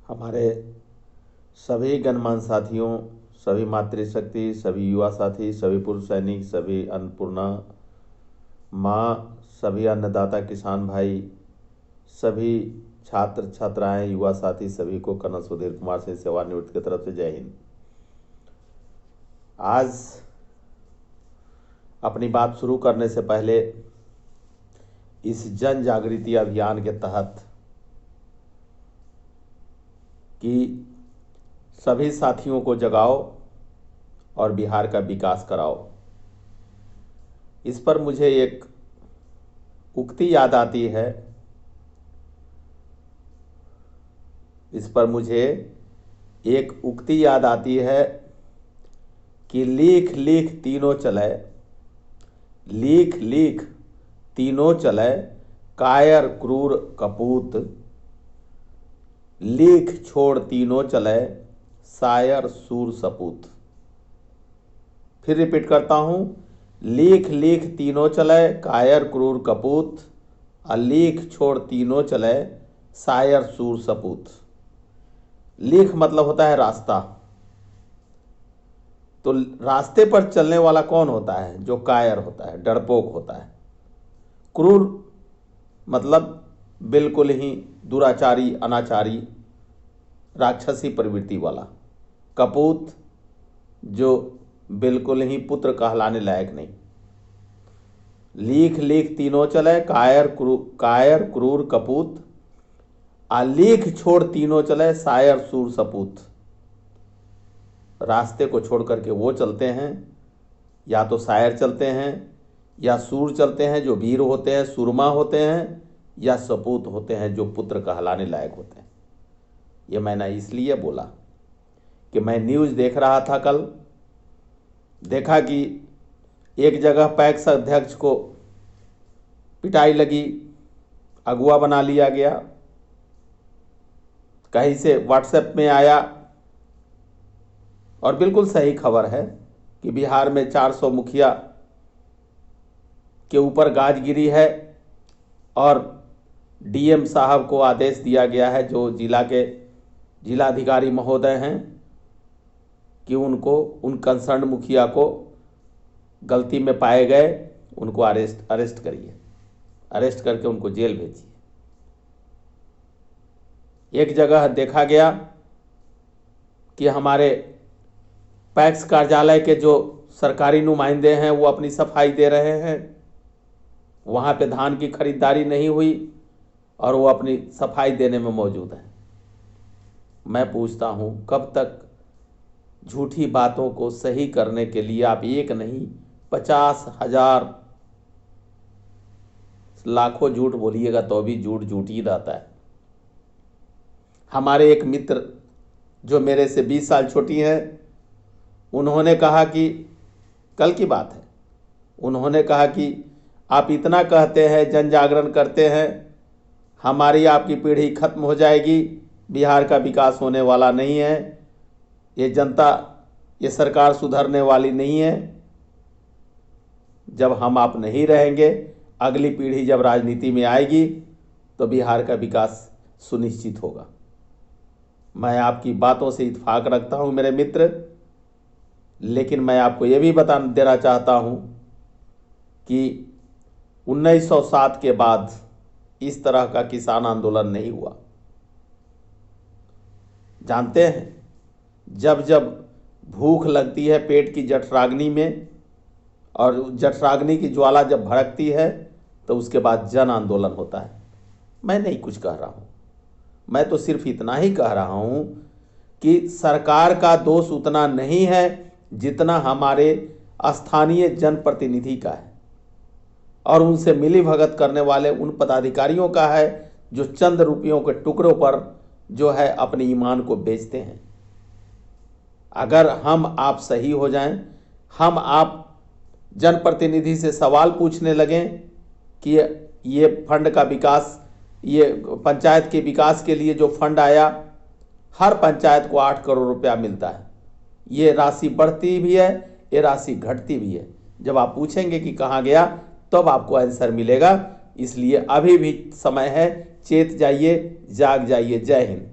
हमारे सभी गणमान्य साथियों, सभी मातृशक्ति, सभी युवा साथी, सभी पुरुष सैनिक, सभी अन्नपूर्णा माँ, सभी अन्नदाता किसान भाई, सभी छात्र छात्राएं, युवा साथी, सभी को कर्नल सुधीर कुमार सिंह सेवानिवृत्त की तरफ से जय हिंद। आज अपनी बात शुरू करने से पहले इस जन जागृति अभियान के तहत कि सभी साथियों को जगाओ और बिहार का विकास कराओ, इस पर मुझे एक उक्ति याद आती है। कि लिख लिख तीनों चले, लिख लिख तीनों चले, कायर क्रूर कपूत, लिख छोड़ तीनों चले, शायर सूर सपूत। फिर रिपीट करता हूं, लिख लिख तीनों चले, कायर क्रूर कपूत, लिख छोड़ तीनों चले, शायर सूर सपूत। लिख मतलब होता है रास्ता। तो रास्ते पर चलने वाला कौन होता है? जो कायर होता है, डरपोक होता है। क्रूर मतलब बिल्कुल ही दुराचारी, अनाचारी, राक्षसी प्रवृत्ति वाला। कपूत जो बिल्कुल ही पुत्र कहलाने लायक नहीं। लिख लिख तीनों चले, कायर क्रूर कपूत, लिख छोड़ तीनों चले, शायर सूर सपूत। रास्ते को छोड़ करके वो चलते हैं, या तो शायर चलते हैं, या सूर चलते हैं जो वीर होते हैं, सूरमा होते हैं, या सपूत होते हैं जो पुत्र कहलाने लायक होते हैं। ये मैंने इसलिए बोला कि मैं न्यूज़ देख रहा था कल, देखा कि एक जगह पैक्स अध्यक्ष को पिटाई लगी, अगुआ बना लिया गया। कहीं से व्हाट्सएप में आया, और बिल्कुल सही खबर है कि बिहार में 400 मुखिया के ऊपर गाज गिरी है, और डीएम साहब को आदेश दिया गया है, जो जिलाधिकारी महोदय हैं, कि उन कंसर्न मुखिया को गलती में पाए गए उनको अरेस्ट करिए, अरेस्ट करके उनको जेल भेजिए। एक जगह देखा गया कि हमारे पैक्स कार्यालय के जो सरकारी नुमाइंदे हैं वो अपनी सफाई दे रहे हैं। वहाँ पे धान की खरीदारी नहीं हुई और वो अपनी सफाई देने में मौजूद हैं। मैं पूछता हूँ, कब तक झूठी बातों को सही करने के लिए आप एक नहीं 50,000 लाखों झूठ बोलिएगा तो भी झूठ ही रहता है। हमारे एक मित्र जो मेरे से 20 साल छोटी हैं, उन्होंने कहा कि कल की बात है, उन्होंने कहा कि आप इतना कहते हैं, जन जागरण करते हैं, हमारी आपकी पीढ़ी खत्म हो जाएगी, बिहार का विकास होने वाला नहीं है, ये जनता, ये सरकार सुधरने वाली नहीं है। जब हम आप नहीं रहेंगे, अगली पीढ़ी जब राजनीति में आएगी तो बिहार का विकास सुनिश्चित होगा। मैं आपकी बातों से इत्तेफाक रखता हूं मेरे मित्र, लेकिन मैं आपको ये भी बता देना चाहता हूं कि 1907 के बाद इस तरह का किसान आंदोलन नहीं हुआ। जानते हैं, जब जब भूख लगती है पेट की जठराग्नि में, और जठराग्नि की ज्वाला जब भड़कती है, तो उसके बाद जन आंदोलन होता है। मैं नहीं कुछ कह रहा हूं, मैं तो सिर्फ इतना ही कह रहा हूं कि सरकार का दोष उतना नहीं है जितना हमारे स्थानीय जनप्रतिनिधि का है, और उनसे मिली भगत करने वाले उन पदाधिकारियों का है जो चंद रुपयों के टुकड़ों पर जो है अपने ईमान को बेचते हैं। अगर हम आप सही हो जाएं, हम आप जनप्रतिनिधि से सवाल पूछने लगें कि ये फंड का विकास, ये पंचायत के विकास के लिए जो फंड आया, हर पंचायत को 8 करोड़ रुपया मिलता है, ये राशि बढ़ती भी है, ये राशि घटती भी है। जब आप पूछेंगे कि कहाँ गया, तब आपको आंसर मिलेगा। इसलिए अभी भी समय है, चेत जाइए, जाग जाइए। जय हिंद।